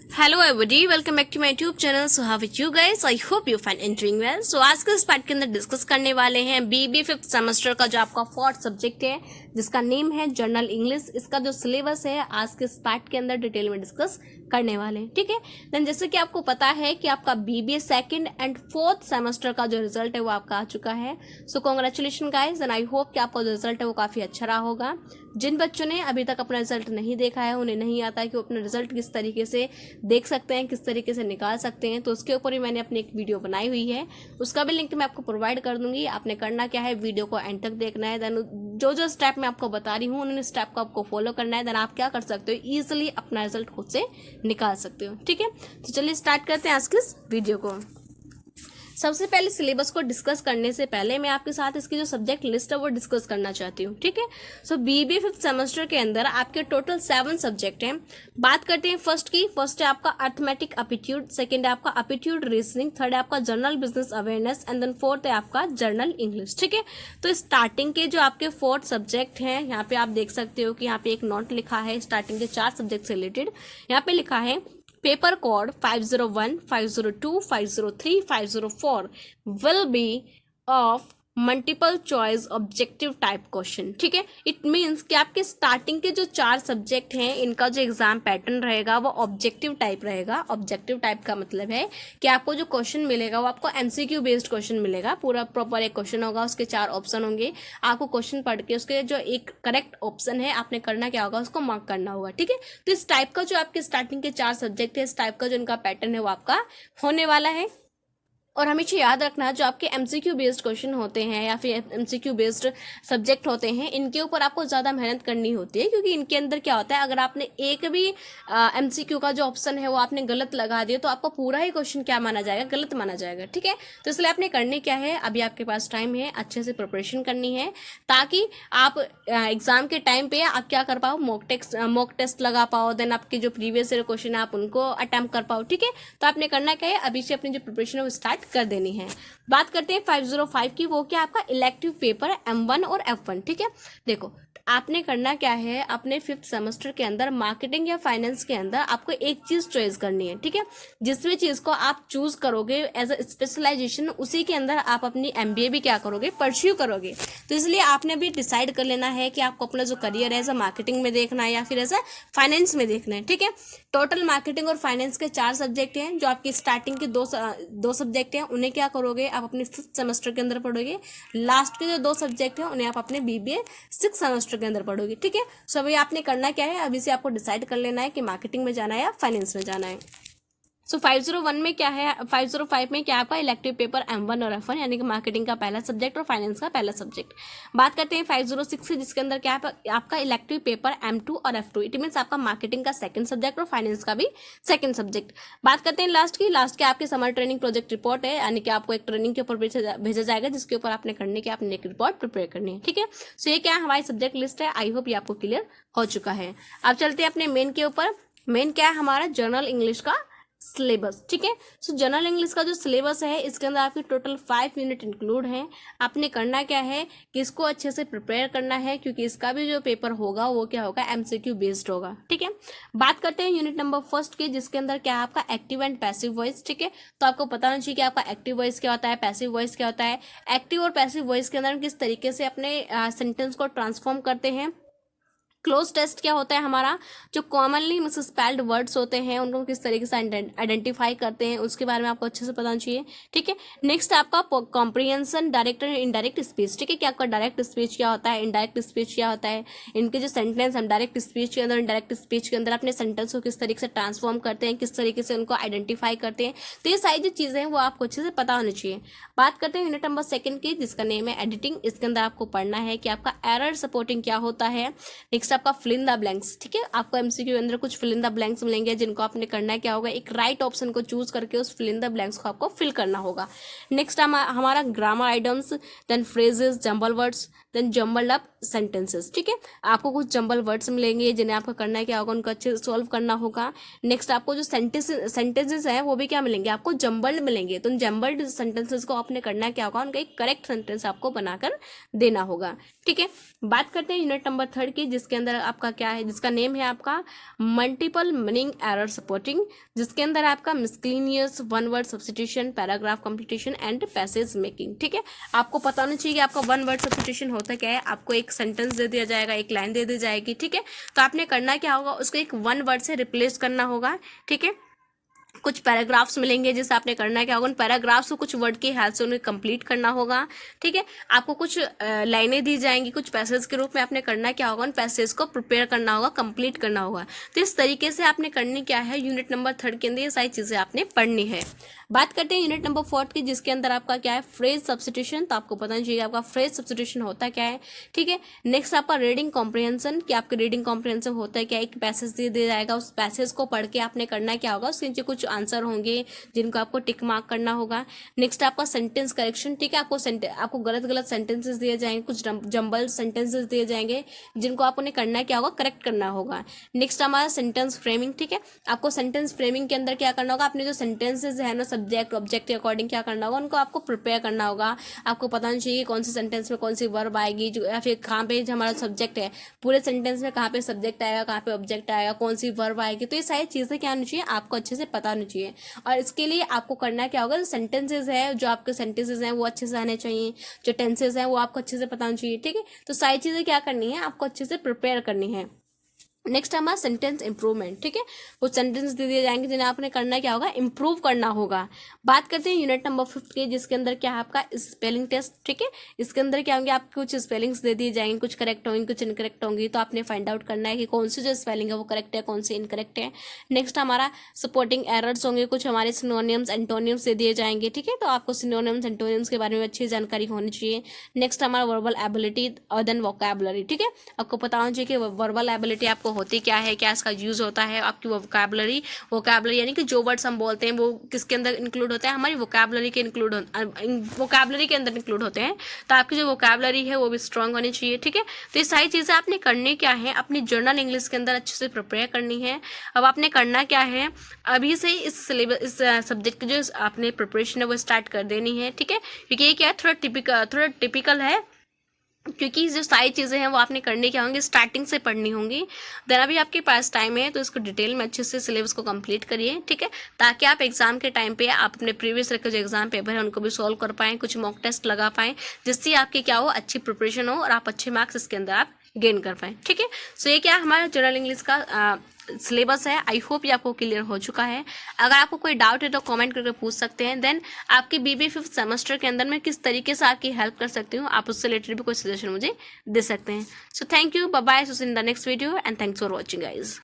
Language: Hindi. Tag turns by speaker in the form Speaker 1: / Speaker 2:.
Speaker 1: Hello everybody, welcome back to my YouTube channel. So how are you guys? I hope you fine and doing well. So आज के इस पार्ट के अंदर डिस्कस करने वाले हैं बीबीए फिफ्थ सेमेस्टर का जो आपका फोर्थ सब्जेक्ट है जिसका नेम है जनरल इंग्लिश। इसका जो सिलेबस है आज के इस पार्ट के अंदर डिटेल में डिस्कस करने वाले हैं, ठीक है। देन जैसे कि आपको पता है कि आपका BBA second and fourth semester का जो रिजल्ट है वो आपका आ चुका है। So congratulation guys and I hope कि आपका जो रिजल्ट है वो काफ़ी अच्छा रहा होगा। जिन बच्चों ने अभी तक अपना रिजल्ट नहीं देखा है, उन्हें नहीं आता है कि वो अपना रिजल्ट किस तरीके से देख सकते हैं, किस तरीके से निकाल सकते हैं, तो उसके ऊपर ही मैंने अपनी एक वीडियो बनाई हुई है। उसका भी लिंक मैं आपको प्रोवाइड कर दूंगी। आपने करना क्या है, वीडियो को एंड तक देखना है। देन जो जो स्टेप मैं आपको बता रही हूँ उन स्टेप को आपको फॉलो करना है। देन आप क्या कर सकते हो, ईजिली अपना रिजल्ट खुद से निकाल सकते हो, ठीक है। तो चलिए स्टार्ट करते हैं आज की इस वीडियो को। सबसे पहले सिलेबस को डिस्कस करने से पहले मैं आपके साथ इसकी जो सब्जेक्ट लिस्ट है वो डिस्कस करना चाहती हूँ, ठीक है। सो बीबीए फिफ्थ सेमेस्टर के अंदर आपके टोटल 7 सब्जेक्ट हैं। बात करते हैं फर्स्ट की। फर्स्ट है आपका अर्थमेटिक एप्टीट्यूड, सेकंड है आपका एप्टीट्यूड रीजनिंग, थर्ड है आपका general business awareness and then fourth है आपका जनरल इंग्लिश, ठीक है। तो स्टार्टिंग के जो आपके 4 सब्जेक्ट हैं, यहाँ पे आप देख सकते हो कि यहाँ पे एक नोट लिखा है स्टार्टिंग के 4 सब्जेक्ट से रिलेटेड। यहाँ पे लिखा है paper code 501, 502, 503, 504 will be of multiple choice objective type question, ठीक है। इट मीन्स कि आपके स्टार्टिंग के जो 4 सब्जेक्ट हैं इनका जो एग्जाम पैटर्न रहेगा वो ऑब्जेक्टिव टाइप रहेगा। ऑब्जेक्टिव टाइप का मतलब है कि आपको जो क्वेश्चन मिलेगा वो आपको एमसीक्यू बेस्ड क्वेश्चन मिलेगा। पूरा प्रॉपर एक क्वेश्चन होगा, उसके 4 ऑप्शन होंगे। आपको क्वेश्चन पढ़ के उसके जो एक करेक्ट ऑप्शन है आपने करना क्या होगा, उसको मार्क करना होगा, ठीक है। तो इस टाइप का जो आपके स्टार्टिंग के 4 सब्जेक्ट है, इस टाइप का जो इनका पैटर्न है वो आपका होने वाला है। और हमेशा याद रखना, जो आपके एमसीक्यू बेस्ड क्वेश्चन होते हैं या फिर एमसीक्यू बेस्ड सब्जेक्ट होते हैं, इनके ऊपर आपको ज़्यादा मेहनत करनी होती है, क्योंकि इनके अंदर क्या होता है, अगर आपने एक भी एमसीक्यू का जो ऑप्शन है वो आपने गलत लगा दिया तो आपका पूरा ही क्वेश्चन क्या माना जाएगा, गलत माना जाएगा, ठीक है। तो इसलिए आपने करने क्या है, अभी आपके पास टाइम है, अच्छे से प्रिपरेशन करनी है ताकि आप एग्जाम के टाइम पे आप क्या कर पाओ, मॉक टेस्ट लगा पाओ। देन आपके जो प्रीवियस ईयर क्वेश्चन है आप उनको अटेम्प्ट कर पाओ, ठीक है। तो आपने करना क्या है, अभी से अपनी जो प्रिपरेशन है वो स्टार्ट कर देनी है। बात करते हैं 505 की। वो क्या आपका इलेक्टिव पेपर M1 और F1, ठीक है। देखो आपने करना क्या है, अपने 5th सेमेस्टर के अंदर मार्केटिंग या फाइनेंस के अंदर आपको एक चीज चॉइस करनी है, ठीक है। जिसमें चीज को आप चूज करोगे एज अ स्पेशलाइजेशन, उसी के अंदर आप अपनी MBA भी क्या करोगे, परस्यू करोगे। तो इसलिए आपने भी डिसाइड कर लेना है कि आपको अपना जो करियर है एज अ मार्केटिंग में देखना है या फिर एज अ फाइनेंस में देखना है, ठीक है। टोटल मार्केटिंग और फाइनेंस के 4 सब्जेक्ट हैं। जो आपकी स्टार्टिंग के दो सब्जेक्ट हैं उन्हें क्या करोगे, आप अपने 5th सेमेस्टर के अंदर पढ़ोगे। लास्ट के जो 2 सब्जेक्ट हैं उन्हें आप अपने बीबीए 6th सेमेस्टर के अंदर पढ़ोगे, ठीक है। सो अभी आपने करना क्या है, अभी से आपको डिसाइड कर लेना है कि मार्केटिंग में जाना है या फाइनेंस में जाना है। सो 501 में क्या है, 505 में क्या आपका इलेक्टिव पेपर M1 और F1 यानी कि मार्केटिंग का पहला सब्जेक्ट और फाइनेंस का पहला सब्जेक्ट। बात करते हैं 506 से, जिसके अंदर क्या है आपका इलेक्टिव पेपर M2 और F2। इट मीन्स आपका मार्केटिंग का सेकंड सब्जेक्ट और फाइनेंस का भी सेकंड सब्जेक्ट। बात करते हैं लास्ट की। लास्ट के आपके समर ट्रेनिंग प्रोजेक्ट रिपोर्ट है, यानी कि आपको एक ट्रेनिंग के ऊपर भेजा जाएगा जिसके ऊपर आपने करने के आपने एक रिपोर्ट प्रिपेयर करनी है, ठीक है। सो ये क्या है, हमारी सब्जेक्ट लिस्ट है। आई होप ये आपको क्लियर हो चुका है। अब चलते हैं अपने मेन के ऊपर। मेन क्या है हमारा, जनरल इंग्लिश का सिलेबस, ठीक है। सो जनरल इंग्लिश का जो सिलेबस है इसके अंदर आपके टोटल 5 यूनिट इंक्लूड हैं। आपने करना क्या है कि इसको अच्छे से प्रिपेयर करना है, क्योंकि इसका भी जो पेपर होगा वो क्या होगा, MCQ बेस्ड होगा, ठीक है। बात करते हैं यूनिट नंबर फर्स्ट की, जिसके अंदर क्या है आपका एक्टिव एंड पैसिव वॉइस, ठीक है। तो आपको पता होना चाहिए कि आपका एक्टिव वॉइस क्या होता है, पैसिव वॉइस क्या होता है। एक्टिव और पैसिव वॉइस के अंदर किस तरीके से अपने सेंटेंस को ट्रांसफॉर्म करते हैं। क्लोज टेस्ट क्या होता है हमारा, जो कॉमनली मिसस्पेल्ड वर्ड्स होते हैं उनको किस तरीके से आइडेंटिफाई करते हैं, उसके बारे में आपको अच्छे से पता होना चाहिए, ठीक है। नेक्स्ट आपका comprehension, direct and indirect speech, ठीक है। कि आपका डायरेक्ट स्पीच क्या होता है, इनडायरेक्ट स्पीच क्या होता है। इनके जो सेंटेंस हम डायरेक्ट स्पीच के अंदर, इनडायरेक्ट स्पीच के अंदर अपने सेंटेंस को किस तरीके से ट्रांसफॉर्म करते हैं, किस तरीके से उनको आइडेंटिफाई करते हैं। तो ये सारी जो चीज़ें हैं वो आपको अच्छे से पता होनी चाहिए। बात करते हैं यूनिट नंबर 2 की, जिसका नेम है एडिटिंग। इसके अंदर आपको पढ़ना है कि आपका एरर सपोर्टिंग क्या होता है। नेक्स्ट आपका फिल इन द ब्लैंक्स, ठीक है। आपको MCQ के अंदर कुछ फिल इन द ब्लैंक्स मिलेंगे, जिनको आपने करना क्या होगा, एक राइट ऑप्शन को चूज करके उस फिल इन द ब्लैंक्स को आपको फिल करना होगा। नेक्स्ट हमारा grammar items, then phrases, jumble words, then jumbled up sentences, ठीक है। आपको कुछ जम्बल वर्ड्स मिलेंगे जिन्हें आपको करना है क्या होगा, उनको अच्छे से सॉल्व करना होगा। नेक्स्ट आपको जो सेंटेंसेस है वो भी क्या मिलेंगे, आपको जम्बल्ड मिलेंगे। तो उन जम्बल्ड सेंटेंसेस को आपने करना क्या होगा, उनका एक करेक्ट सेंटेंस आपको बनाकर देना होगा, ठीक है। बात करते हैं यूनिट नंबर 3 की, जिसके अंदर आपका क्या है, जिसका नेम है आपका मल्टीपल मीनिंग एरर सपोर्टिंग, जिसके अंदर आपका miscellaneous, one word substitution, paragraph completion and passage making, ठीक है। आपको पता होना चाहिए कि आपका वन वर्ड सब्स्टिट्यूशन होता क्या है। आपको एक सेंटेंस दे दिया जाएगा, एक लाइन दे दी जाएगी, ठीक है। तो आपने करना क्या होगा, उसको एक वन वर्ड से रिप्लेस करना होगा, ठीक है। कुछ पैराग्राफ्स मिलेंगे जिससे आपने करना क्या होगा, उन पैराग्राफ्स को कुछ वर्ड की हेल्प से उन्हें कंप्लीट करना होगा, ठीक है। आपको कुछ लाइनें दी जाएंगी कुछ पैसेज के रूप में, आपने करना क्या होगा, उन पैसेज को प्रिपेयर करना होगा, कंप्लीट करना होगा। तो इस तरीके से आपने करनी क्या है, यूनिट नंबर 3 के अंदर ये सारी चीज़ें आपने पढ़नी है। बात करते हैं यूनिट नंबर 4 की, जिसके अंदर आपका क्या है, फ्रेज सब्स्टिट्यूशन। तो आपको पता नहीं चाहिए आपका फ्रेज सब्स्टिट्यूशन होता क्या है, ठीक है। नेक्स्ट आपका रीडिंग कॉम्प्रिहेंशन, कि आपके रीडिंग कॉम्प्रिहेंशन होता है क्या, एक पैसेज दे दिया जाएगा, उस पैसेज को पढ़ के आपने करना क्या होगा, उसके नीचे कुछ आंसर होंगे जिनको आपको टिक मार्क करना होगा। नेक्स्ट आपका सेंटेंस करेक्शन, ठीक है। आपको गलत गलत सेंटेंसेस दिए जाएंगे, कुछ जंबल सेंटेंसेस दिए जाएंगे जिनको आप उन्हें करना क्या होगा, करेक्ट करना होगा। नेक्स्ट हमारा सेंटेंस फ्रेमिंग, ठीक है। आपको सेंटेंस फ्रेमिंग के अंदर क्या करना होगा, अपने जो सेंटेंसेस है ना, सब्जेक्ट ऑब्जेक्ट के अकॉर्डिंग क्या करना होगा, उनको आपको प्रिपेयर करना होगा। आपको पता नहीं चाहिए कौन सी सेंटेंस में कौन सी वर्ब आएगी, जो या फिर कहाँ पे जो हमारा सब्जेक्ट है, पूरे सेंटेंस में कहाँ पे सब्जेक्ट आएगा, कहाँ पे ऑब्जेक्ट आएगा, कौन सी वर्ब आएगी। तो ये सारी चीज़ें क्या होनी चाहिए, आपको अच्छे से पता होनी चाहिए। और इसके लिए आपको करना क्या होगा, जो सेंटेंसेज है, जो आपके सेंटेंसेज हैं वो अच्छे से आने चाहिए, जो टेंसेज हैं वो आपको अच्छे से पता होना चाहिए, ठीक है। तो सारी चीज़ें क्या करनी है, आपको अच्छे से प्रिपेयर करनी है। नेक्स्ट हमारा सेंटेंस इंप्रूवमेंट, ठीक है। वो सेंटेंस दे दिए जाएंगे जिन्हें आपने करना क्या होगा, इंप्रूव करना होगा। बात करते हैं यूनिट नंबर 5 की, जिसके अंदर क्या है आपका स्पेलिंग टेस्ट, ठीक है। इसके अंदर क्या होंगे, आपको कुछ स्पेलिंग्स दे दिए जाएंगे, कुछ करेक्ट होंगी कुछ इनकरेक्ट होंगी। तो आपने फाइंड आउट करना है कि कौन सी जो स्पेलिंग है वो करेक्ट है, कौन सी इनकरेक्ट है। नेक्स्ट हमारा सपोर्टिंग एरर्स होंगे, कुछ हमारे सिनोनिम्स एंटोनिम्स दे दिए जाएंगे, ठीक है। तो आपको सिनोनिम्स एंटोनिम्स के बारे में अच्छी जानकारी होनी चाहिए। नेक्स्ट हमारा वर्बल एबिलिटी और देन वोकैबुलरी, ठीक है। आपको पता होना चाहिए कि वर्बल एबिलिटी आपको होती क्या है, क्या इसका यूज होता है। आपकी वोकैबुलरी यानी कि जो वर्ड्स हम बोलते हैं वो किसके अंदर इंक्लूड होता है, हमारी वोकैबुलरी के वोकैबुलरी के अंदर इंक्लूड होते हैं। तो आपकी जो वोकैबुलरी है वो भी स्ट्रांग होनी चाहिए, ठीक है। तो ये सारी चीज़ें आपने करनी क्या है, अपनी जर्नल इंग्लिश के अंदर अच्छे से प्रिपेयर करनी है। अब आपने करना क्या है, अभी से इस सिलेबस इस सब्जेक्ट की जो आपने प्रिपरेशन है वो स्टार्ट कर देनी है, ठीक है। क्योंकि ये क्या है, थोड़ा टिपिकल है, क्योंकि जो सारी चीज़ें हैं वो आपने करने क्या होंगी, स्टार्टिंग से पढ़नी होंगी। देन अभी आपके पास टाइम है तो इसको डिटेल में अच्छे से सिलेबस को कंप्लीट करिए, ठीक है। ताकि आप एग्जाम के टाइम पे आप अपने प्रीवियस रखे जो एग्जाम पेपर है उनको भी सॉल्व कर पाएँ, कुछ मॉक टेस्ट लगा पाएँ, जिससे आपकी क्या हो, अच्छी प्रिपरेशन हो और आप अच्छे मार्क्स इसके अंदर आप गेन कर पाएँ, ठीक है। सो ये क्या हमारा जनरल इंग्लिश का सिलेबस है। आई होप ये आपको क्लियर हो चुका है। अगर आपको कोई डाउट है तो कमेंट करके पूछ सकते हैं। देन आपकी बीबी 5th सेमेस्टर के अंदर मैं किस तरीके से आपकी हेल्प कर सकती हूँ, आप उससे रिलेटेड भी कोई सजेशन मुझे दे सकते हैं। So thank you, bye bye, see you in the next video and thanks for watching guys.